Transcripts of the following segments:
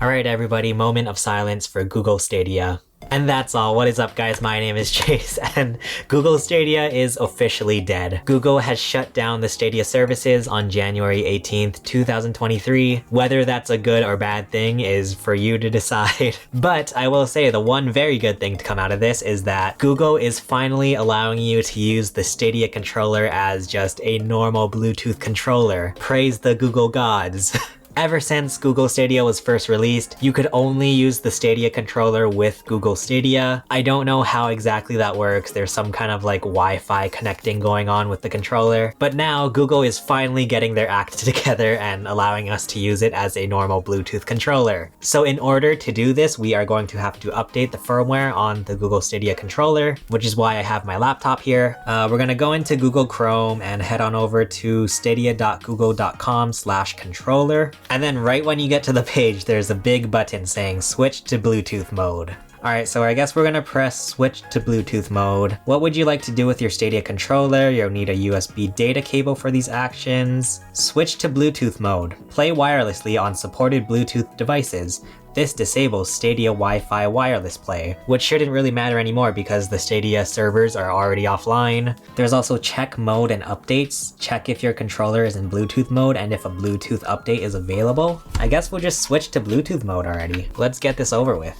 Alright everybody, moment of silence for Google Stadia. And that's all. What is up guys? My name is Chase and Google Stadia is officially dead. Google has shut down the Stadia services on January 18th, 2023. Whether that's a good or bad thing is for you to decide. But I will say the one very good thing to come out of this is that Google is finally allowing you to use the Stadia controller as just a normal Bluetooth controller. Praise the Google gods. Ever since Google Stadia was first released, you could only use the Stadia controller with Google Stadia. I don't know how exactly that works. There's some kind of like Wi-Fi connecting going on with the controller. But now Google is finally getting their act together and allowing us to use it as a normal Bluetooth controller. So in order to do this, we are going to have to update the firmware on the Google Stadia controller, which is why I have my laptop here. We're gonna go into Google Chrome and head on over to stadia.google.com/controller. And then right when you get to the page, there's a big button saying switch to Bluetooth mode. Alright, so I guess we're gonna press switch to Bluetooth mode. What would you like to do with your Stadia controller? You'll need a USB data cable for these actions. Switch to Bluetooth mode. Play wirelessly on supported Bluetooth devices. This disables Stadia Wi-Fi wireless play, which shouldn't really matter anymore because the Stadia servers are already offline. There's also check mode and updates. Check if your controller is in Bluetooth mode and if a Bluetooth update is available. I guess we'll just switch to Bluetooth mode already. Let's get this over with.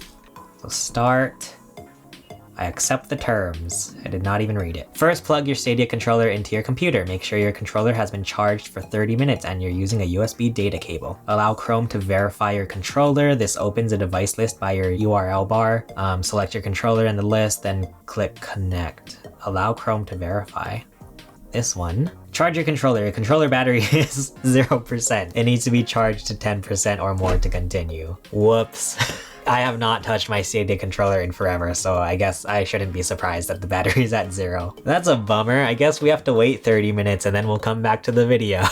So start. I accept the terms. I did not even read it. First, plug your Stadia controller into your computer. Make sure your controller has been charged for 30 minutes and you're using a USB data cable. Allow Chrome to verify your controller. This opens a device list by your URL bar. Select your controller in the list, then click connect. Allow Chrome to verify. This one. Charge your controller. Your controller battery is 0%. It needs to be charged to 10% or more to continue. Whoops. I have not touched my Stadia controller in forever, so I guess I shouldn't be surprised that the battery's at 0. That's a bummer. I guess we have to wait 30 minutes and then we'll come back to the video.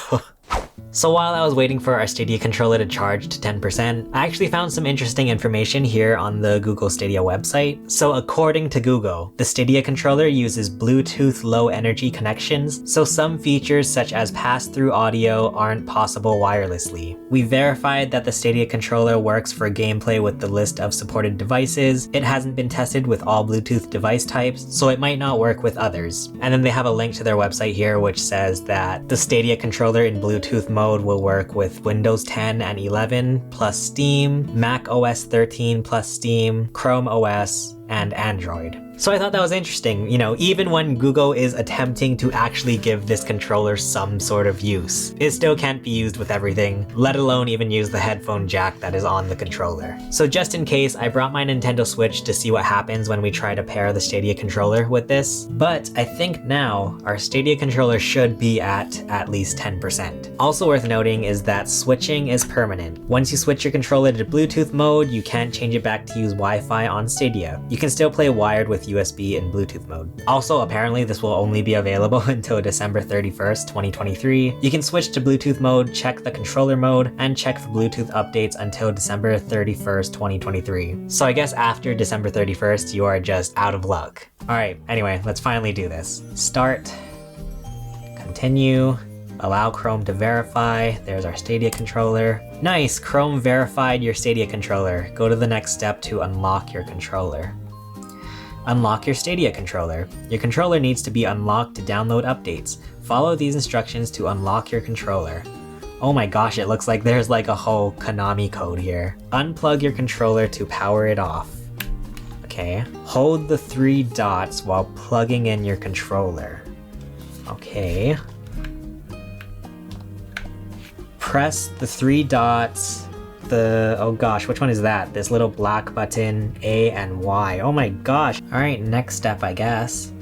So while I was waiting for our Stadia controller to charge to 10%, I actually found some interesting information here on the Google Stadia website. So according to Google, the Stadia controller uses Bluetooth low energy connections, so some features such as pass-through audio aren't possible wirelessly. We verified that the Stadia controller works for gameplay with the list of supported devices. It hasn't been tested with all Bluetooth device types, so it might not work with others. And then they have a link to their website here which says that the Stadia controller in Bluetooth mode will work with Windows 10 and 11 plus Steam, Mac OS 13 plus Steam, Chrome OS, and Android. So I thought that was interesting. You know, even when Google is attempting to actually give this controller some sort of use, it still can't be used with everything, let alone even use the headphone jack that is on the controller. So just in case, I brought my Nintendo Switch to see what happens when we try to pair the Stadia controller with this, but I think now our Stadia controller should be at least 10%. Also worth noting is that switching is permanent. Once you switch your controller to Bluetooth mode, you can't change it back to use Wi-Fi on Stadia. You can still play wired with USB and Bluetooth mode. Also, apparently this will only be available until December 31st, 2023. You can switch to Bluetooth mode, check the controller mode, and check for Bluetooth updates until December 31st, 2023. So I guess after December 31st, you are just out of luck. Alright, anyway, let's finally do this. Start, continue, allow Chrome to verify. There's our Stadia controller. Nice, Chrome verified your Stadia controller. Go to the next step to unlock your controller. Unlock your Stadia controller. Your controller needs to be unlocked to download updates. Follow these instructions to unlock your controller. Oh my gosh, it looks like there's like a whole Konami code here. Unplug your controller to power it off. Okay. Hold the 3 dots while plugging in your controller. Okay. Press the 3 dots. Oh gosh, which one is that? This little black button, A and Y. Oh my gosh. Alright, next step I guess.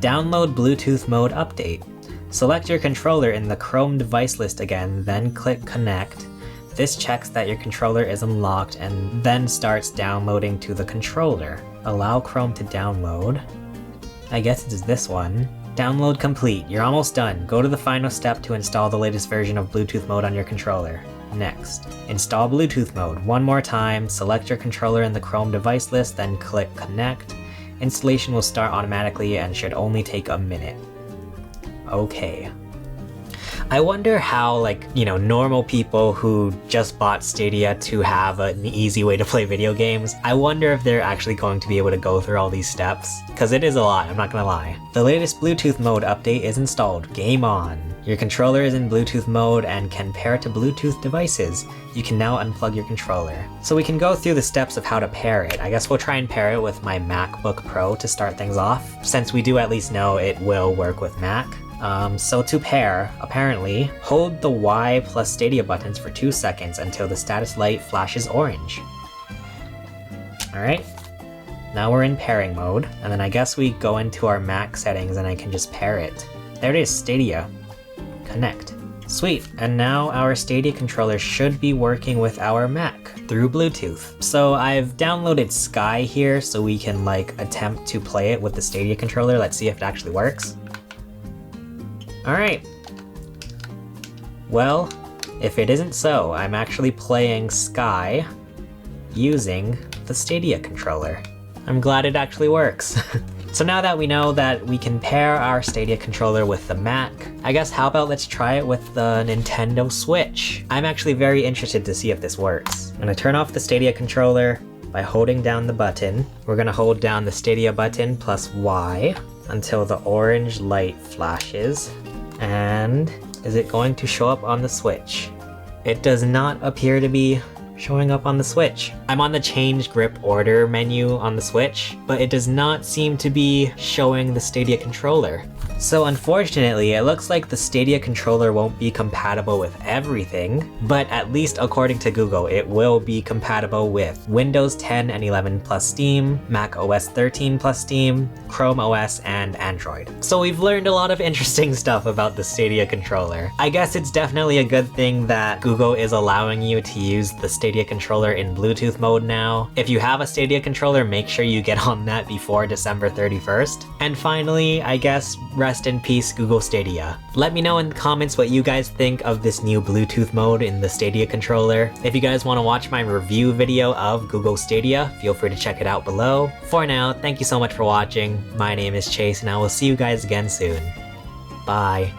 Download Bluetooth mode update. Select your controller in the Chrome device list again, then click connect. This checks that your controller is unlocked and then starts downloading to the controller. Allow Chrome to download. I guess it is this one. Download complete. You're almost done. Go to the final step to install the latest version of Bluetooth mode on your controller. Next, install Bluetooth mode. One more time, select your controller in the Chrome device list, then click connect. Installation will start automatically and should only take a minute. Okay. I wonder how, like, you know, normal people who just bought Stadia to have an easy way to play video games, I wonder if they're actually going to be able to go through all these steps. Because it is a lot, I'm not gonna lie. The latest Bluetooth mode update is installed. Game on. Your controller is in Bluetooth mode and can pair to Bluetooth devices. You can now unplug your controller. So we can go through the steps of how to pair it. I guess we'll try and pair it with my MacBook Pro to start things off, since we do at least know it will work with Mac. So to pair, apparently, hold the Y plus Stadia buttons for 2 seconds until the status light flashes orange. Alright, now we're in pairing mode, and then I guess we go into our Mac settings and I can just pair it. There it is, Stadia. Connect. Sweet, and now our Stadia controller should be working with our Mac through Bluetooth. So I've downloaded Sky here so we can like attempt to play it with the Stadia controller. Let's see if it actually works. Alright. Well, if it isn't so, I'm actually playing Sky using the Stadia controller. I'm glad it actually works. So now that we know that we can pair our Stadia controller with the Mac, I guess how about let's try it with the Nintendo Switch? I'm actually very interested to see if this works. I'm gonna turn off the Stadia controller by holding down the button. We're gonna hold down the Stadia button plus Y until the orange light flashes. And is it going to show up on the Switch? It does not appear to be showing up on the Switch. I'm on the change grip order menu on the Switch, but it does not seem to be showing the Stadia controller. So unfortunately, it looks like the Stadia controller won't be compatible with everything, but at least according to Google, it will be compatible with Windows 10 and 11 plus Steam, Mac OS 13 plus Steam, Chrome OS, and Android. So we've learned a lot of interesting stuff about the Stadia controller. I guess it's definitely a good thing that Google is allowing you to use the Stadia controller in Bluetooth mode now. If you have a Stadia controller, make sure you get on that before December 31st. And finally, I guess, rest in peace, Google Stadia. Let me know in the comments what you guys think of this new Bluetooth mode in the Stadia controller. If you guys want to watch my review video of Google Stadia, feel free to check it out below. For now, thank you so much for watching. My name is Chase, and I will see you guys again soon. Bye.